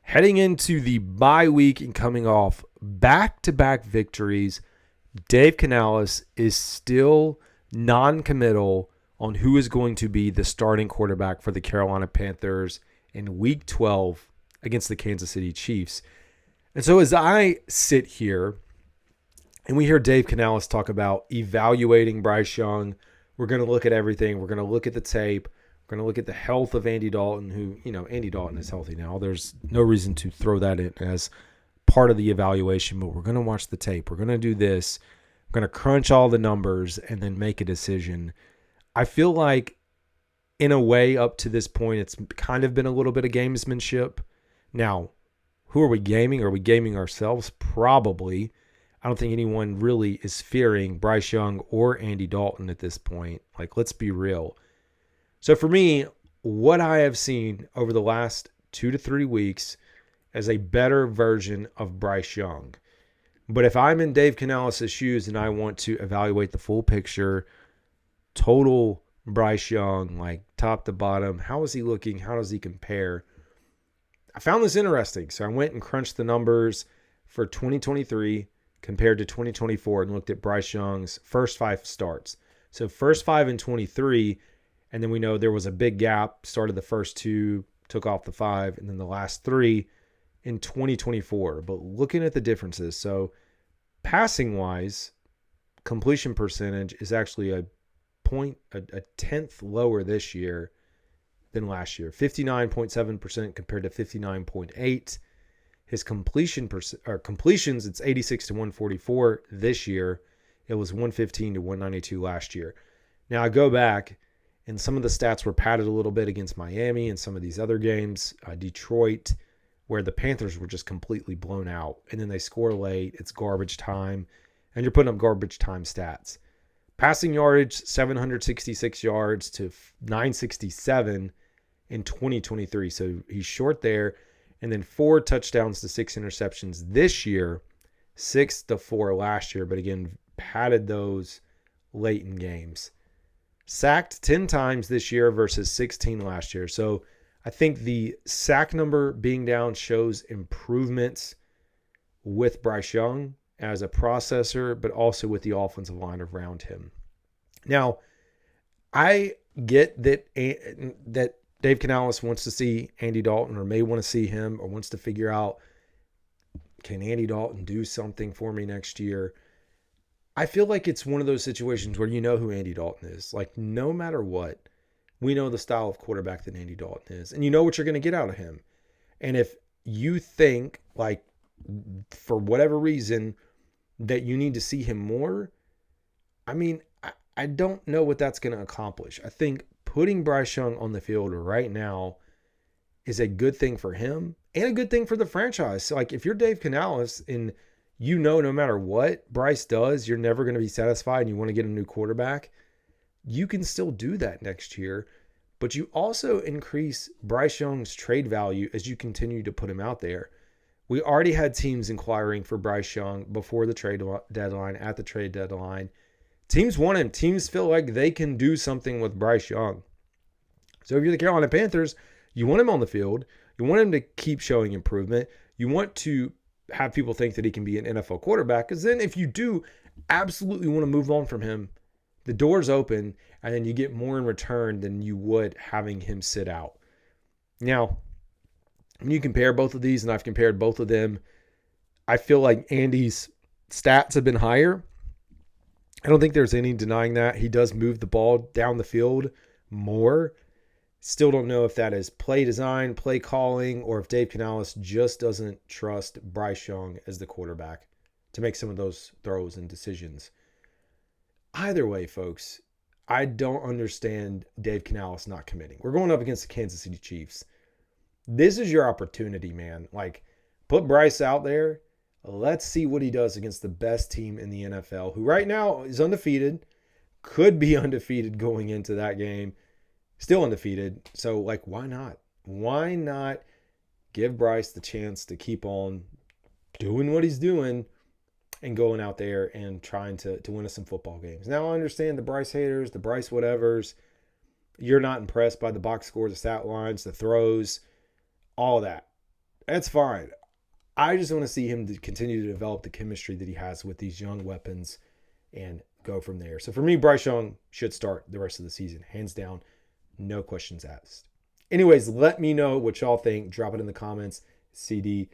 Heading into the bye week and coming off back-to-back victories, Dave Canales is still non-committal on who is going to be the starting quarterback for the Carolina Panthers in Week 12 against the Kansas City Chiefs. And so as I sit here and we hear Dave Canales talk about evaluating Bryce Young, we're going to look at everything. We're going to look at the tape. We're going to look at the health of Andy Dalton, who, Andy Dalton is healthy now. There's no reason to throw that in as part of the evaluation, but we're going to watch the tape. We're going to do this. We're going to crunch all the numbers and then make a decision. I feel like, in a way, up to this point, it's kind of been a little bit of gamesmanship. Now, who are we gaming? Are we gaming ourselves? Probably. I don't think anyone really is fearing Bryce Young or Andy Dalton at this point. Like, let's be real. So for me, what I have seen over the last 2 to 3 weeks is a better version of Bryce Young. But if I'm in Dave Canales' shoes and I want to evaluate the full picture, total Bryce Young, like top to bottom, how is he looking? How does he compare? I found this interesting. So I went and crunched the numbers for 2023 compared to 2024 and looked at Bryce Young's first 5 starts. So first 5 in 23. And then we know there was a big gap, started the first 2, took off the 5, and then the last 3 in 2024. But looking at the differences, so passing-wise, completion percentage is actually a tenth lower this year than last year. 59.7% compared to 59.8%. His completions, it's 86 to 144 this year. It was 115 to 192 last year. Now I go back, and some of the stats were padded a little bit against Miami and some of these other games. Detroit, where the Panthers were just completely blown out. And then they score late. It's garbage time. And you're putting up garbage time stats. Passing yardage, 766 yards to 967 in 2023. So he's short there. And then 4 touchdowns to 6 interceptions this year. 6 to 4 last year. But again, padded those late in games. Sacked 10 times this year versus 16 last year. So I think the sack number being down shows improvements with Bryce Young as a processor, but also with the offensive line around him. Now, I get that Dave Canales wants to see Andy Dalton, or may want to see him, or wants to figure out, can Andy Dalton do something for me next year? I feel like it's one of those situations where you know who Andy Dalton is. Like, no matter what, we know the style of quarterback that Andy Dalton is. And you know what you're going to get out of him. And if you think, like, for whatever reason, that you need to see him more, I mean, I don't know what that's going to accomplish. I think putting Bryce Young on the field right now is a good thing for him and a good thing for the franchise. So, like, if you're Dave Canales and no matter what Bryce does, you're never going to be satisfied and you want to get a new quarterback, you can still do that next year. But you also increase Bryce Young's trade value as you continue to put him out there. We already had teams inquiring for Bryce Young before the trade deadline, at the trade deadline. Teams want him. Teams feel like they can do something with Bryce Young. So if you're the Carolina Panthers, you want him on the field. You want him to keep showing improvement. You want to have people think that he can be an NFL quarterback, because then if you do absolutely want to move on from him, the door's open and then you get more in return than you would having him sit out. Now, when you compare both of these, and I've compared both of them, I feel like Andy's stats have been higher. I don't think there's any denying that. He does move the ball down the field more. Still don't know if that is play design, play calling, or if Dave Canales just doesn't trust Bryce Young as the quarterback to make some of those throws and decisions. Either way, folks, I don't understand Dave Canales not committing. We're going up against the Kansas City Chiefs. This is your opportunity, man. Like, put Bryce out there. Let's see what he does against the best team in the NFL, who right now is undefeated, could be undefeated going into that game. Still undefeated. So, like, why not? Why not give Bryce the chance to keep on doing what he's doing and going out there and trying to win us some football games? Now, I understand the Bryce haters, the Bryce whatevers. You're not impressed by the box scores, the stat lines, the throws, all that. That's fine. I just want to see him to continue to develop the chemistry that he has with these young weapons and go from there. So for me, Bryce Young should start the rest of the season. Hands down, no questions asked. Anyways, let me know what y'all think. Drop it in the comments. CD